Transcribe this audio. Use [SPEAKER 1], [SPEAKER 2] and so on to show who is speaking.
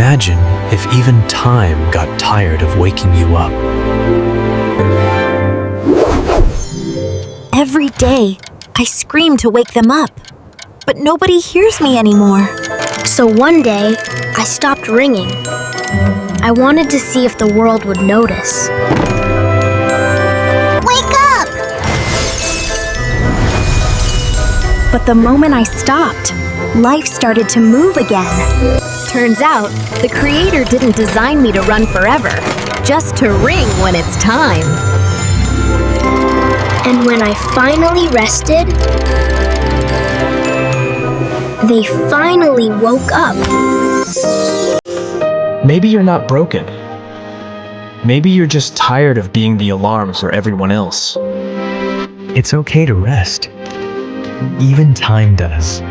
[SPEAKER 1] Imagine if even time got tired of waking you up.
[SPEAKER 2] Every day, I scream to wake them up, but nobody hears me anymore.
[SPEAKER 3] So one day, I stopped ringing. I wanted to see if the world would notice.
[SPEAKER 2] Wake up! But the moment I stopped, life started to move again. Turns out, the Creator didn't design me to run forever, just to ring when it's time.
[SPEAKER 3] And when I finally rested, they finally woke up.
[SPEAKER 4] Maybe you're not broken. Maybe you're just tired of being the alarm for everyone else.
[SPEAKER 1] It's okay to rest. Even time does.